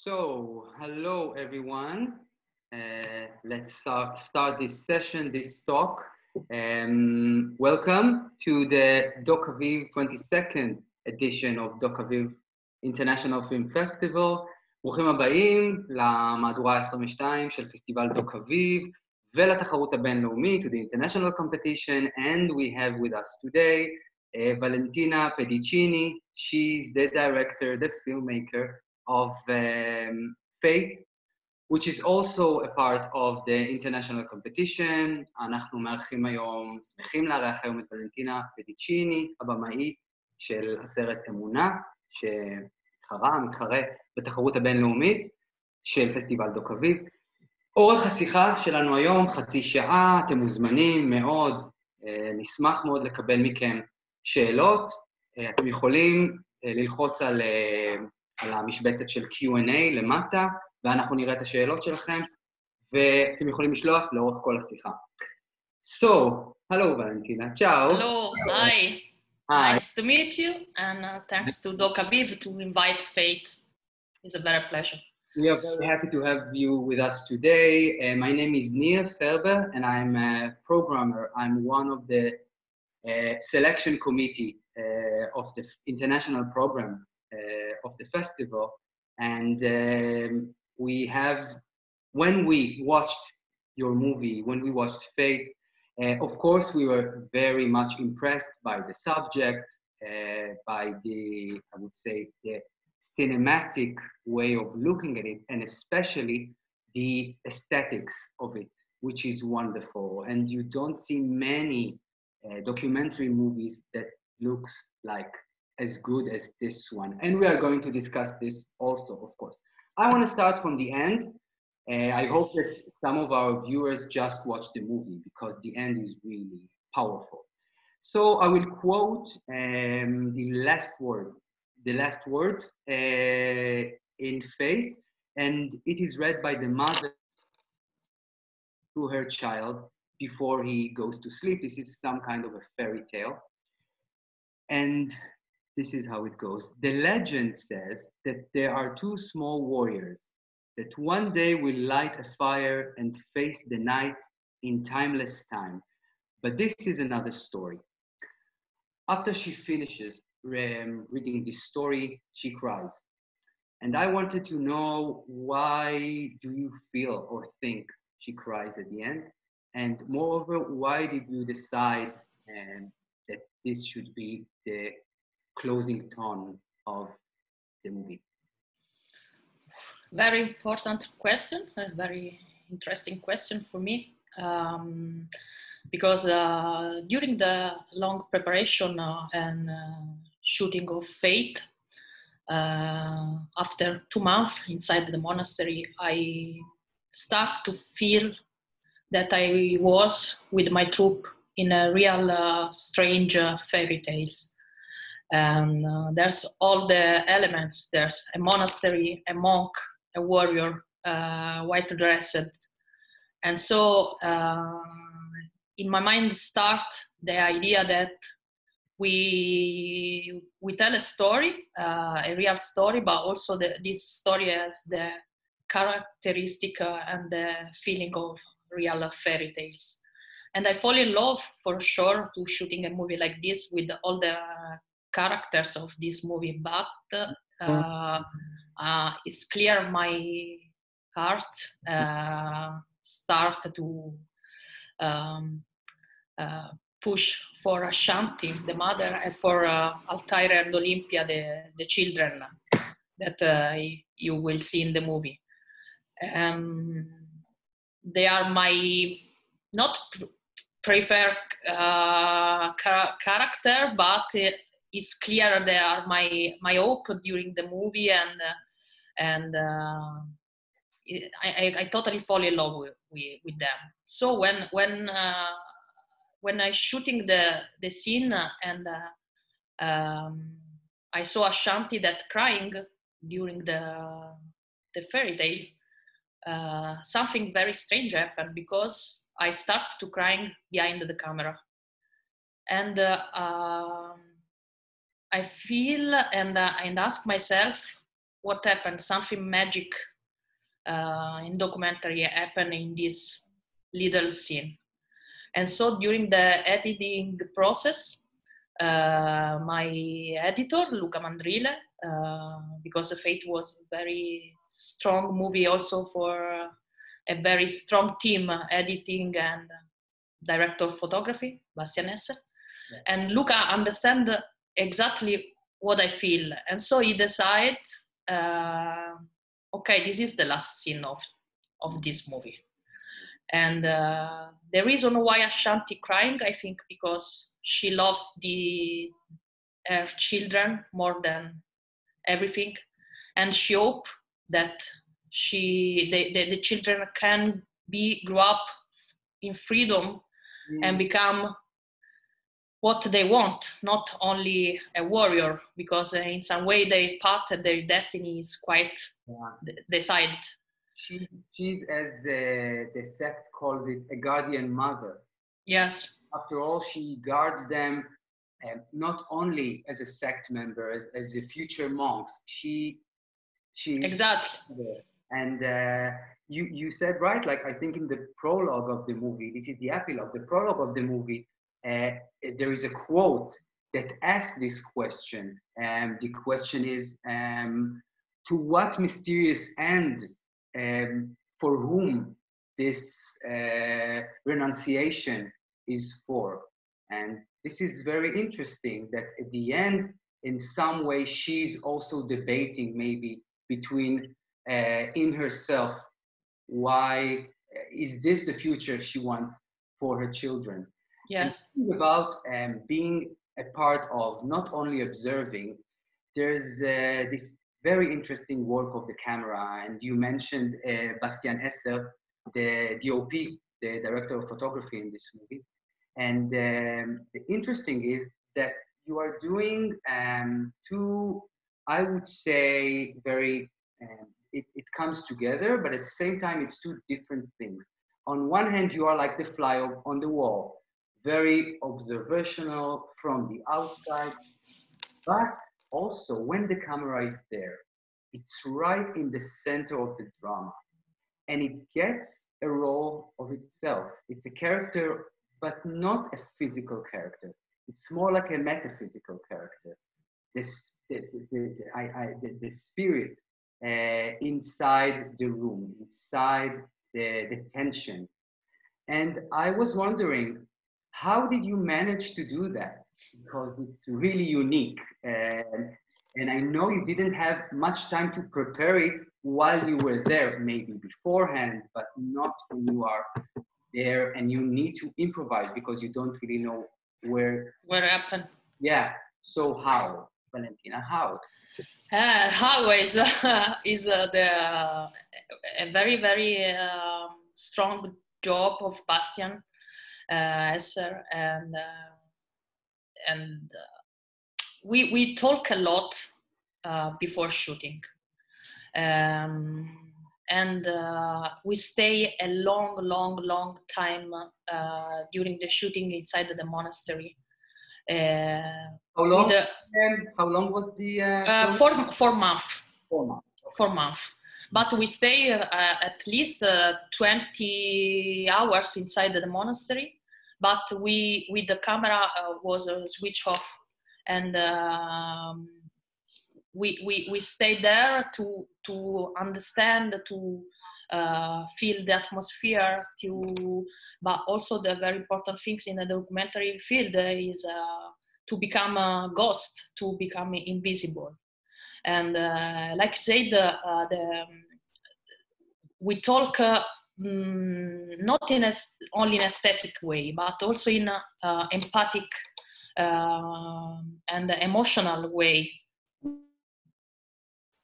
Hello everyone. Let's start this session, this talk. Welcome to the Doc Aviv 22nd edition of Doc Aviv International Film Festival. ברוכים הבאים למהדורה ה-22 של פסטיבל דוק אביב ולתחרות הבינלאומית, to the international competition, and we have with us today Valentina Pedicini. She's the director, the filmmaker of Faith, which is also a part of the international competition. אנחנו מארחים היום, שמחים לארח היום את ולנטינה פדיצ'יני, הבמאי של הסרט אמונה, מתחרה בתחרות הבינלאומית של פסטיבל דוק אביב. אורך השיחה שלנו היום, חצי שעה, אתם מוזמנים מאוד, נשמח מאוד לקבל מכם שאלות. אתם יכולים ללחוץ על המשבצת של Q&A למטה, ואנחנו נראה את השאלות שלכם, ואתם יכולים לשלוח לאורך כל השיחה. So, hello Valentina, ciao. Hello, hi. Hi. Nice to meet you, and thanks to Doc Aviv to invite Faith. It's a very pleasure. We are very happy to have you with us today. My name is Nir Ferber, and I'm a programmer. I'm one of the selection committee of the international program of the festival. And when we watched your movie, when we watched Faith, of course, we were very much impressed by the subject, by I would say, the cinematic way of looking at it, and especially the aesthetics of it, which is wonderful. And you don't see many documentary movies that looks like as good as this one. And we are going to discuss this also, of course. I want to start from the end. I hope that some of our viewers just watched the movie because the end is really powerful. So I will quote the last words in Faith, and it is read by the mother to her child before he goes to sleep. This is some kind of a fairy tale. And this is how it goes. The legend says that there are two small warriors that one day will light a fire and face the night in timeless time. But this is another story. After she finishes reading this story, she cries. And I wanted to know, why do you feel or think she cries at the end? And moreover, why did you decide that this should be the closing tone of the movie? Very important question, a very interesting question for me, because during the long preparation and shooting of Faith, after 2 months inside the monastery, I start to feel that I was with my troupe in a real strange fairy tales. And there's all the elements. There's a monastery, a monk, a warrior, white dressed. And so in my mind start the idea that we tell a story, a real story, but also this story has the characteristic and the feeling of real fairy tales. And I fall in love for sure to shooting a movie like this with all the characters of this movie, but it's clear my heart start to push for Ashanti, the mother, and for Altair and Olympia, the children that you will see in the movie. They are my not preferred character, but it's clear they are my hope during the movie, and I totally fall in love with them. So when I shooting the scene and I saw Ashanti that crying during the fairy tale, something very strange happened, because I started to crying behind the camera, and I feel and ask myself what happened, something magic in documentary happened in this little scene. And so during the editing process, my editor, Luca Mandrile, because Fate was a very strong movie also for a very strong team, editing and director of photography, Bastian Esser. Yeah. And Luca understand exactly what I feel. And so he decided, okay, this is the last scene of this movie. And the reason why Ashanti crying, I think, because she loves her children more than everything, and she hope that the children can grow up in freedom and become what they want, not only a warrior, because in some way their destiny is quite decided. She's, as the sect calls it, a guardian mother. Yes. After all, she guards them not only as a sect member, as the future monks. She exactly. And you said right, like I think in the prologue of the movie, this is the epilogue, the prologue of the movie, there is a quote that asks this question. The question is, to what mysterious end, for whom this renunciation is for? And this is very interesting that at the end, in some way, she's also debating maybe between in herself, why is this the future she wants for her children? Yes. And about being a part of not only observing, there's this very interesting work of the camera, and you mentioned Bastian Esser, the DOP, the director of photography in this movie. And the interesting is that you are doing two, I would say, very, it comes together, but at the same time, it's two different things. On one hand, you are like the fly on the wall, very observational from the outside, but also when the camera is there, it's right in the center of the drama, and it gets a role of itself. It's a character, but not a physical character. It's more like a metaphysical character. The spirit inside the room, inside the tension. And I was wondering, how did you manage to do that? Because it's really unique. And I know you didn't have much time to prepare it while you were there, maybe beforehand, but not when you are there and you need to improvise because you don't really know where happened. Yeah. So how, Valentina? How? How is a very, very strong job of Bastian Esser, and we talk a lot before shooting, and we stay a long time during the shooting inside the monastery. How long? How long was the? 4 months. 4 months. 4 months. But we stay at least 20 hours inside the monastery. But with the camera was switched off, and we stayed there to understand, to feel the atmosphere, but also the very important things in the documentary field is to become a ghost, to become invisible. And like you said, we talk not in only in aesthetic way, but also in empathic and emotional way.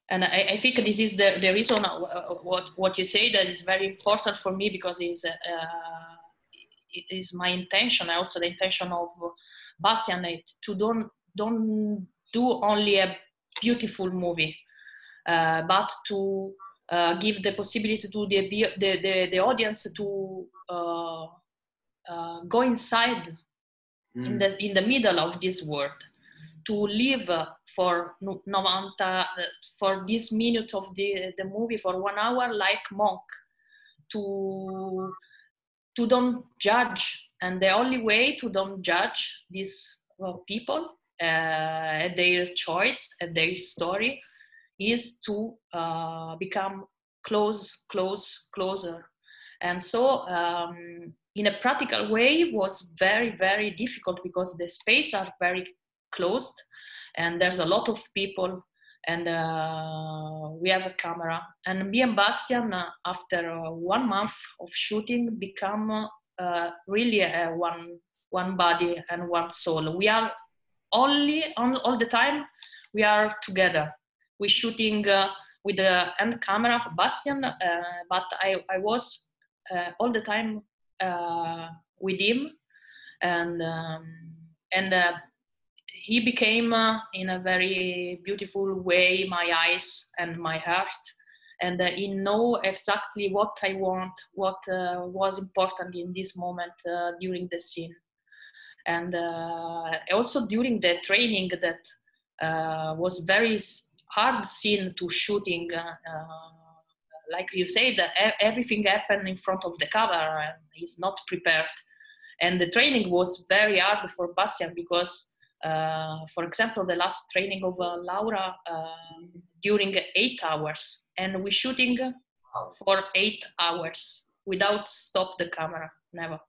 And I think this is the reason what you say that is very important for me, because it is my intention, also the intention of Bastian, to don't do only a beautiful movie, but to give the possibility to the audience to go inside in the middle of this world, to live for 90, for this minute of the movie, for 1 hour, like monk, to don't judge. And the only way to don't judge these people at their choice, at their story, is to become closer. And so in a practical way, it was very, very difficult because the space are very closed and there's a lot of people, and we have a camera. And me and Bastian, after 1 month of shooting, become really one body and one soul. We are all the time, we are together. We're shooting with the hand camera of Bastian, but I was all the time with him, and he became in a very beautiful way my eyes and my heart, and he know exactly what I want, what was important in this moment during the scene. And also during the training that was very hard scene to shooting, like you said, everything happened in front of the camera and he's not prepared. And the training was very hard for Bastian because, for example, the last training of Laura during 8 hours, and we're shooting for 8 hours without stop the camera, never.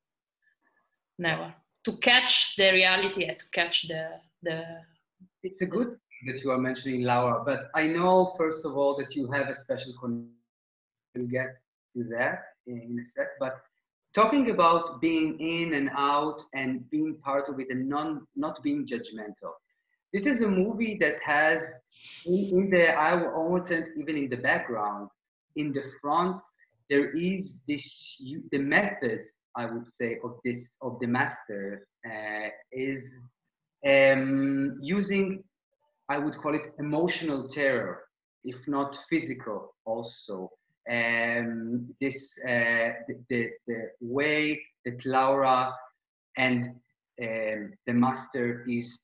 To catch the reality and to catch the. It's a good thing that you are mentioning Laura, but I know first of all that you have a special connection. We'll get to that in a sec, but talking about being in and out and being part of it and not being judgmental. This is a movie that has in the, I almost said even in the background, in the front, there is this, the method, I would say, of the master is using, I would call it emotional terror, if not physical also. The way that Laura and the master is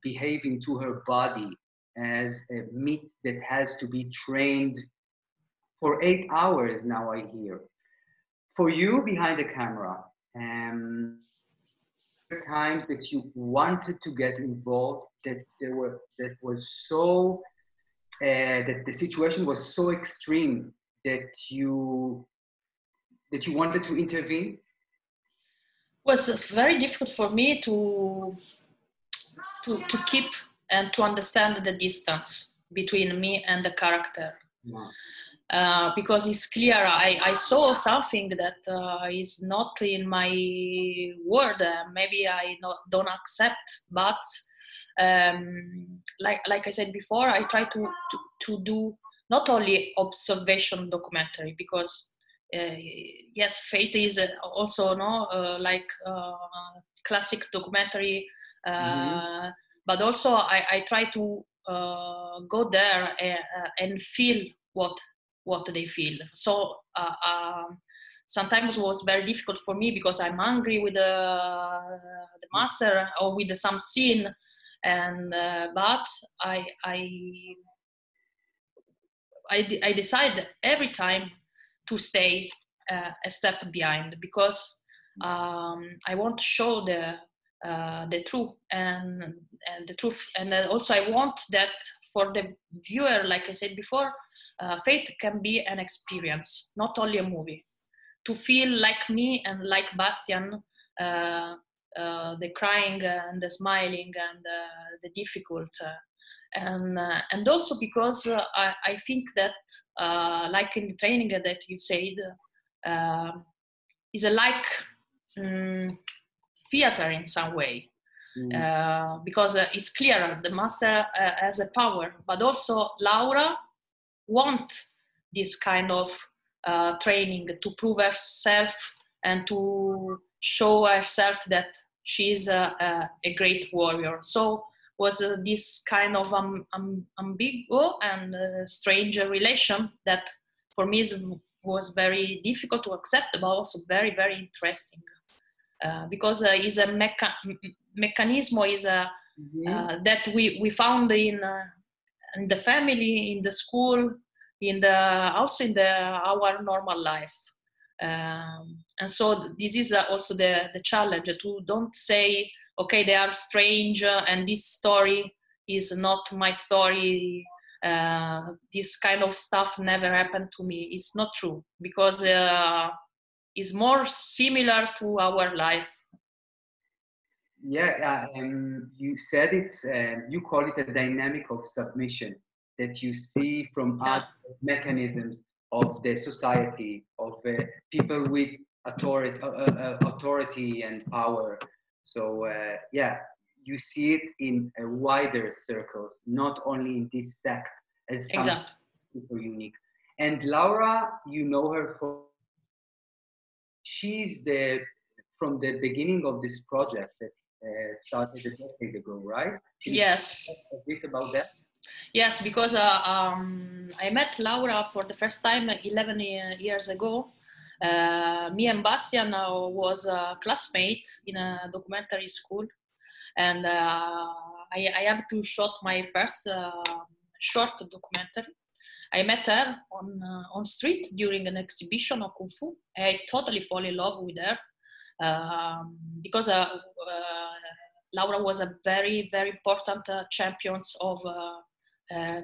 behaving to her body as a meat that has to be trained for 8 hours now, I hear. For you behind the camera, times that you wanted to get involved, that the situation was so extreme that you wanted to intervene? It was very difficult for me to keep and to understand the distance between me and the character. Yeah. Because it's clear I saw something that is not in my word. Maybe I don't accept, but like I said before, I try to do not only observation documentary, because yes, Fate is also like classic documentary, but also I try to go there and feel what they feel. So sometimes it was very difficult for me because I'm angry with the master or with some scene, and but I decide every time to stay a step behind, because I want to show the truth and the truth, and also I want that for the viewer, like I said before, Fate can be an experience, not only a movie, to feel like me and like Bastian, the crying and the smiling and the difficult, and also because I think that like in the training that you said, is a like theater in some way. Because it's clear the master has a power, but also Laura wants this kind of training to prove herself and to show herself that she is a great warrior. So was this kind of ambiguous and strange relation that for me was very difficult to accept, but also very, very interesting. Because is a mechanism, is a that we found in the family, in the school, also in our normal life. And so this is also the challenge, to don't say, okay, they are strange and this story is not my story. This kind of stuff never happened to me. It's not true, because it's more similar to our life. Yeah, you said it's, you call it a dynamic of submission that you see from other mechanisms of the society, of people with authority and power. So yeah, you see it in a wider circles, not only in this sect, as some super unique. And Laura, you know her for, she's from the beginning of this project that started a decade ago, right? Yes. A bit about that. Yes, because I met Laura for the first time 11 years ago. Me and Bastian was a classmate in a documentary school, and I have to shoot my first short documentary. I met her on street during an exhibition of Kung Fu. I totally fall in love with her because Laura was a very, very important champion of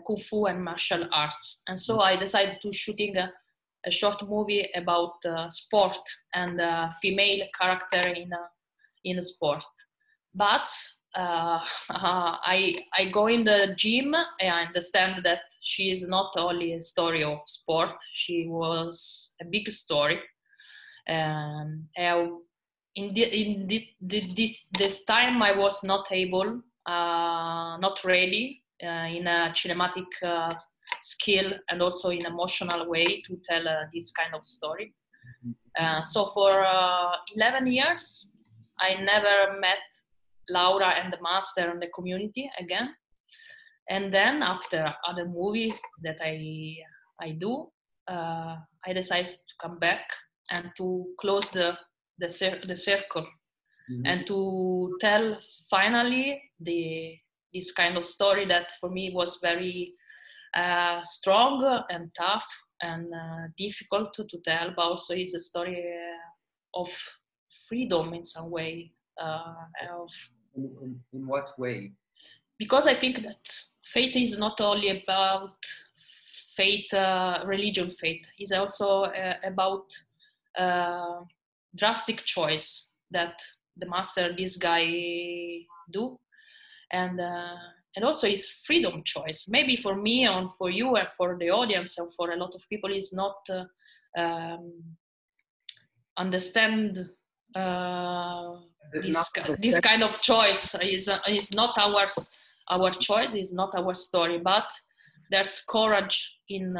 Kung Fu and martial arts. And so I decided to shooting a short movie about sport and female character in sport. But I go in the gym and I understand that she is not only a story of sport, she was a big story. This time I was not able, not ready in a cinematic skill and also in emotional way to tell this kind of story. So for 11 years, I never met Laura and the master and the community again. And then after other movies that I do, I decided to come back and to close the circle and to tell finally this kind of story that for me was very strong and tough and difficult to tell, but also is a story of freedom in some way. In what way? Because I think that faith is not only about faith, religion faith, it's also about drastic choice that the master, this guy, do, and also it's freedom choice. Maybe for me and for you and for the audience and for a lot of people is not understand this kind of choice is not our choice, is not our story, but there's courage in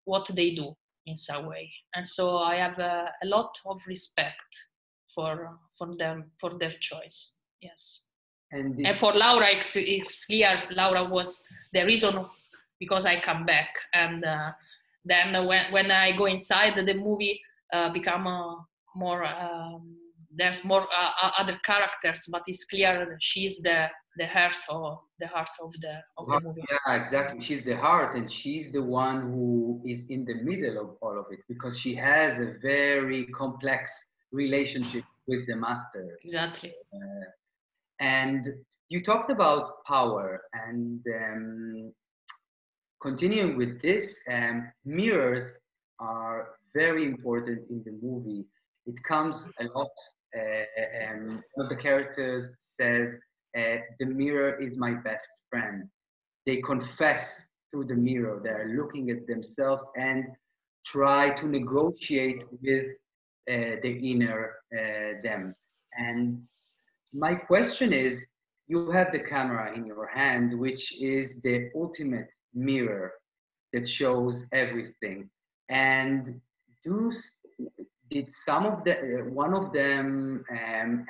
what they do in some way. And so I have a lot of respect for them, for their choice. Yes. And for Laura, it's clear Laura was the reason because I come back. And then when I go inside, the movie become more, there's more other characters, but it's clear that she's the heart of the movie. Yeah, exactly. She's the heart, and she's the one who is in the middle of all of it, because she has a very complex relationship with the master. Exactly. And you talked about power, and continuing with this, mirrors are very important in the movie. It comes a lot. One of the characters says, the mirror is my best friend. They confess through the mirror. They're looking at themselves and try to negotiate with the inner them. And my question is, you have the camera in your hand, which is the ultimate mirror that shows everything. And did one of them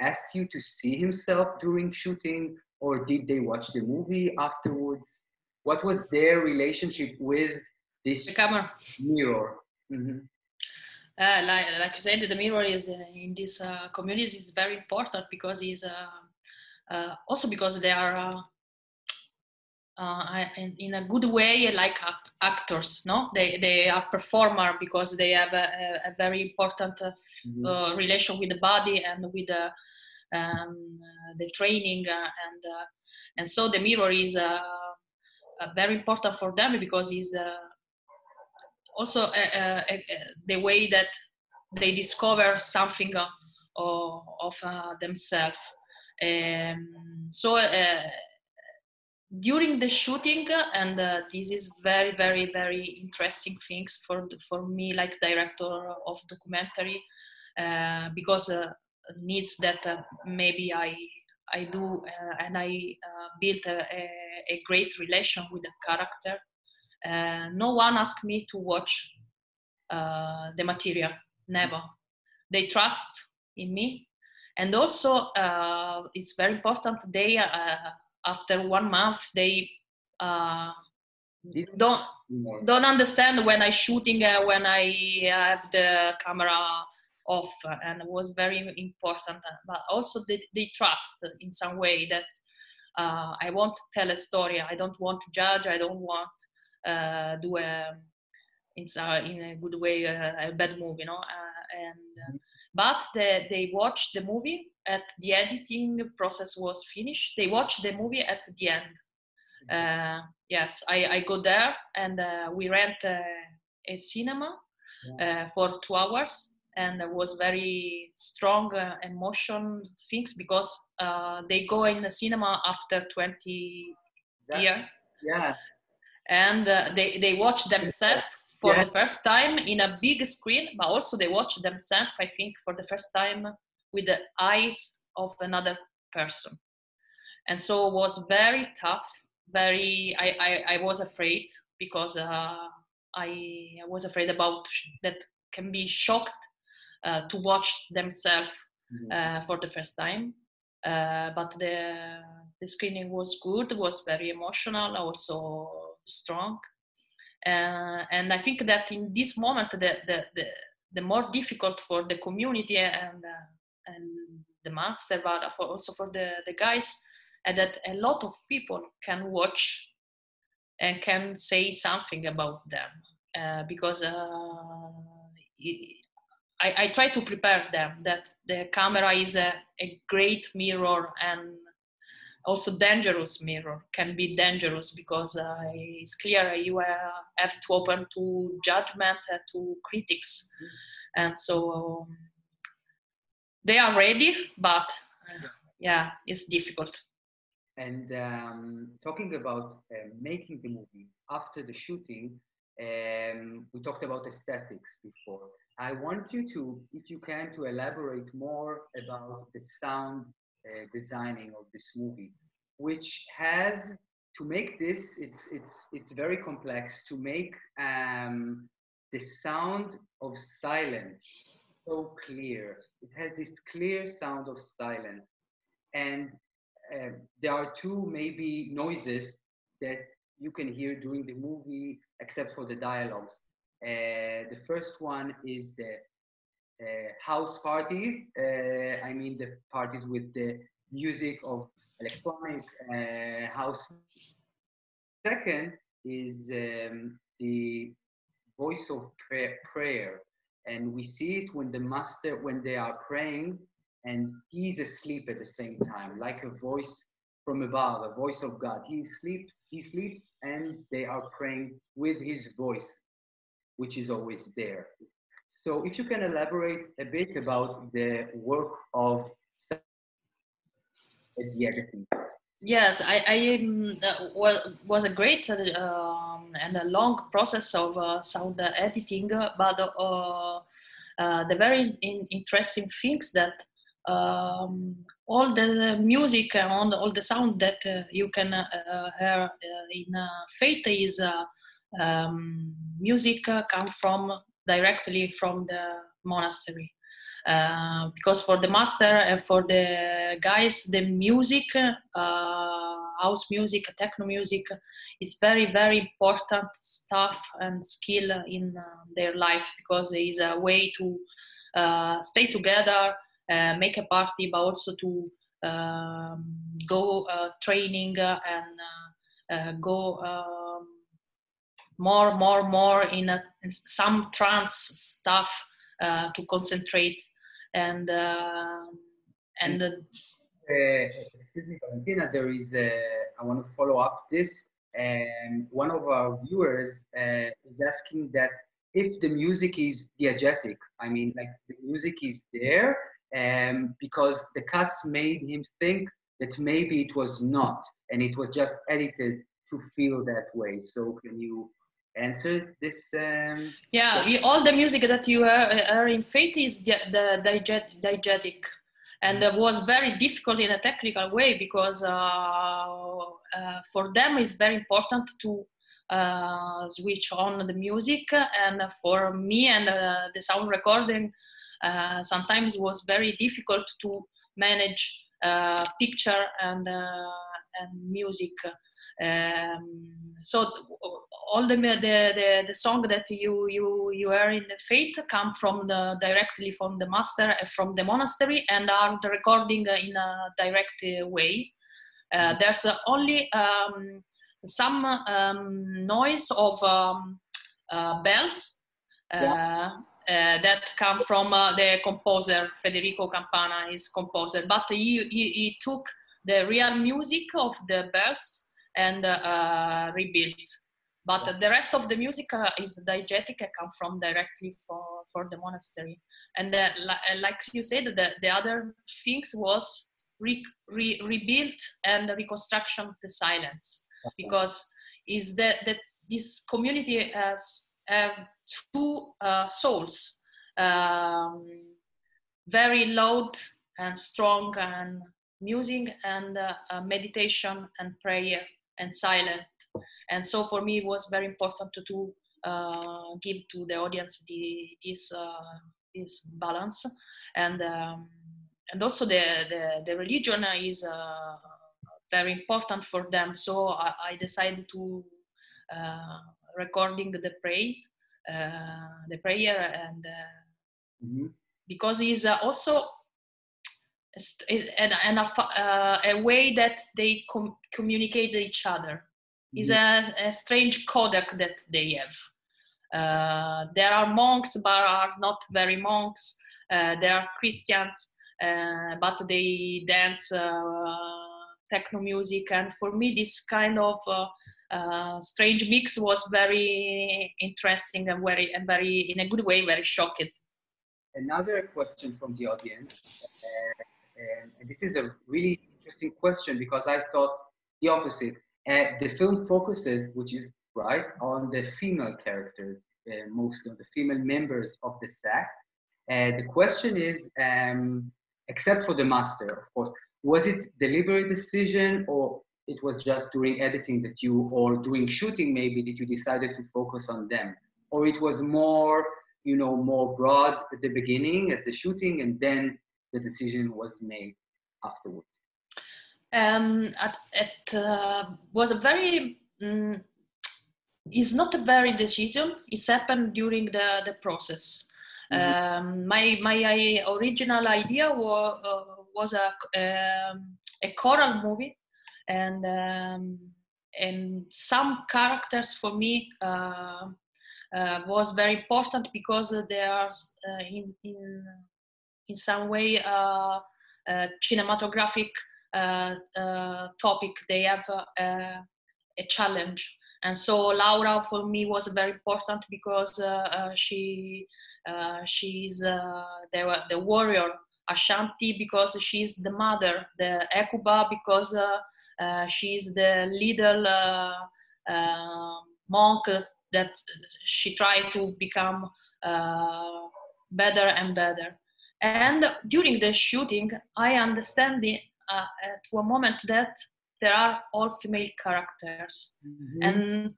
ask you to see himself during shooting, or did they watch the movie afterwards? What was their relationship with this camera mirror? Like you said, the mirror is in this community is very important because it's also because they are in a good way like actors, no? They are performer because they have a very important relation with the body and with the training, and so the mirror is very important for them because it's also the way that they discover something of themselves. So during the shooting, and this is very, very, very interesting things for me, like director of documentary, because needs that maybe I do, and I built a great relation with the character. No one asked me to watch the material, never. They trust in me, and also it's very important. They after 1 month they don't understand when I shooting, when I have the camera off, and it was very important. But also they trust in some way that I want to tell a story. I don't want to judge. I don't want do in a good way a bad movie, but they watched the movie at the editing process was finished. They watched the movie at the end. Yes, I go there, and we rent a cinema for 2 hours, and there was very strong emotion things because they go in the cinema after 20 years. Yeah. And they watch themselves for the first time in a big screen, but also they watch themselves, I think, for the first time with the eyes of another person. And so it was very tough. I was afraid because I was afraid about that can be shocked to watch themselves for the first time. But the screening was good, was very emotional, also strong. And I think that in this moment, the more difficult for the community and the master, but also for the guys, that a lot of people can watch and can say something about them, because I try to prepare them that the camera is a great mirror, and also dangerous mirror, can be dangerous because it's clear you have to open to judgment, to critics. And so they are ready, but yeah, it's difficult. And talking about making the movie after the shooting, we talked about aesthetics before. I want you to, if you can, to elaborate more about the sound designing of this movie, which has to make this. It's very complex to make the sound of silence so clear. It has this clear sound of silence, and there are 2 maybe noises that you can hear during the movie, except for the dialogues. The first one is the house parties. I mean the parties with the music of electronic house. Second is the voice of prayer, and we see it when the master, when they are praying, and he's asleep at the same time, like a voice from above, a voice of God. He sleeps, and they are praying with his voice, which is always there. So if you can elaborate a bit about the work of the editing. Yes, was a great and a long process of sound editing, but the very interesting things that all the music and all the sound that you can hear in Fate is music come from directly from the monastery. Because for the master and for the guys, the music, house music, techno music, is very, very important stuff and skill in their life, because there is a way to stay together, make a party, but also to go training and go more in some trance stuff to concentrate and excuse me, Valentina, there is I want to follow up this. And one of our viewers is asking that if the music is diegetic, I mean, like the music is there, because the cuts made him think that maybe it was not, and it was just edited to feel that way. So can you answer this? Yeah, all the music that you are in Fate is the diegetic, and it was very difficult in a technical way because for them it's very important to switch on the music, and for me and the sound recording sometimes was very difficult to manage picture and music. So all the song that you hear in the Fate come from directly from the master, from the monastery, and are the recording in a direct way. There's only some noise of bells that come from the composer Federico Campana, his composer, but he took the real music of the bells and rebuilt. But the rest of the music is diegetic and come from directly for the monastery. And like you said, the other things was rebuilt and reconstruction the silence, because is that this community has two souls, very loud and strong and music, and meditation and prayer and silent. And so for me it was very important to give to the audience this balance, and also the religion is very important for them. So I decided to recording the prayer and because it's also a way that they communicate each other. Is a strange codec that they have. There are monks, but are not very monks. There are Christians, but they dance techno music. And for me, this kind of strange mix was very interesting and very in a good way, very shocking. Another question from the audience, and this is a really interesting question because I thought the opposite. The film focuses, which is right, on the female characters, mostly on the female members of the stack. The question is, except for the master, of course, was it deliberate decision, or it was just during editing that you, or during shooting maybe, that you decided to focus on them, or it was more, you know, more broad at the beginning, at the shooting, and then the decision was made afterwards? It was a very, it's not a very decision, it's happened during the process. My original idea was a choral movie, and some characters for me was very important because they are in some way cinematographic topic. They have a challenge, and so Laura for me was very important because she's the warrior, Ashanti because she's the mother, the Ekuba because she's the little monk that she tried to become better and better. And during the shooting, I understand at one moment that there are all female characters, and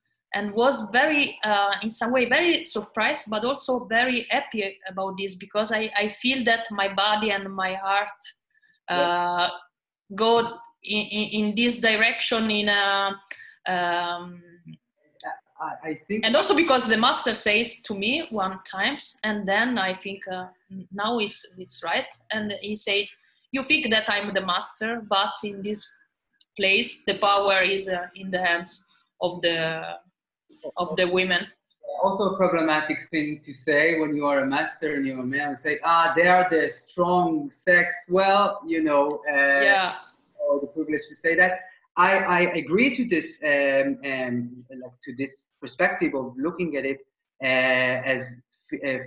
was very, in some way, very surprised, but also very happy about this because I feel that my body and my heart go in this direction in a. I think, and also because the master says to me one times, and then I think now it's right, and he said you think that I'm the master, but in this place, the power is in the hands of the women. Also a problematic thing to say when you are a master and you're a man, say, they are the strong sex. Well, Yeah. or the privilege to say that. I agree to this like to this perspective of looking at it as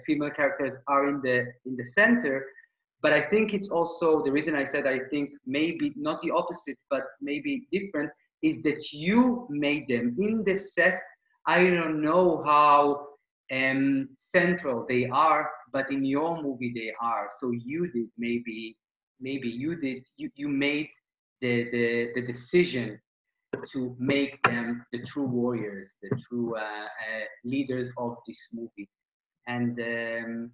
female characters are in the center. But I think it's also the reason I said I think maybe not the opposite, but maybe different, is that you made them in the set. I don't know how central they are, but in your movie they are. So you did maybe you made the decision to make them the true warriors, the true leaders of this movie. And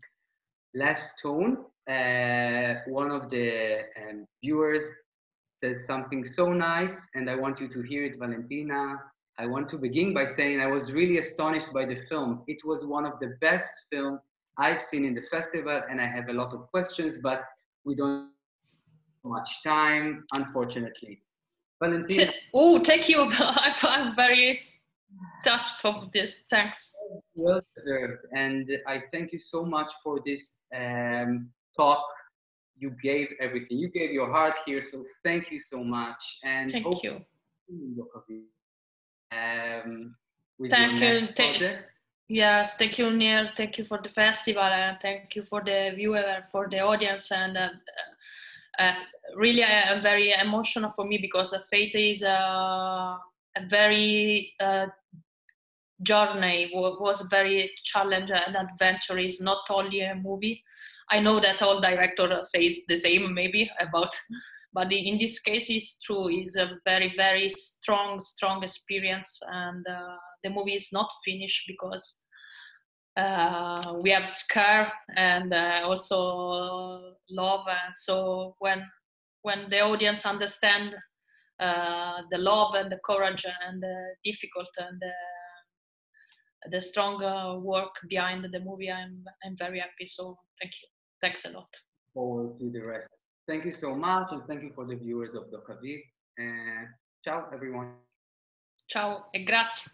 last tone, one of the viewers says something so nice, and I want you to hear it, Valentina. I want to begin by saying I was really astonished by the film. It was one of the best films I've seen in the festival, and I have a lot of questions, but we don't have much time, unfortunately. Valentina. Oh, thank you. I'm very touched from this. Thanks. Well deserved. And I thank you so much for this talk. You gave everything. You gave your heart here. So thank you so much. And thank you. With thank your you. next project. Yes, thank you, Neil. Thank you for the festival, and thank you for the viewer and for the audience. And really, very emotional for me because Fate is a very journey. Was very challenging and adventure. Is not only a movie. I know that all directors say the same, maybe about. But in this case, it's true. It's a very, very strong experience, and the movie is not finished because we have scare and also love. And so when the audience understand the love and the courage and the difficult and the strong work behind the movie, I'm very happy. So thank you. Thanks a lot. Forward to the rest. Thank you so much, and thank you for the viewers of Doc Aviv. Ciao, everyone. Ciao e grazie.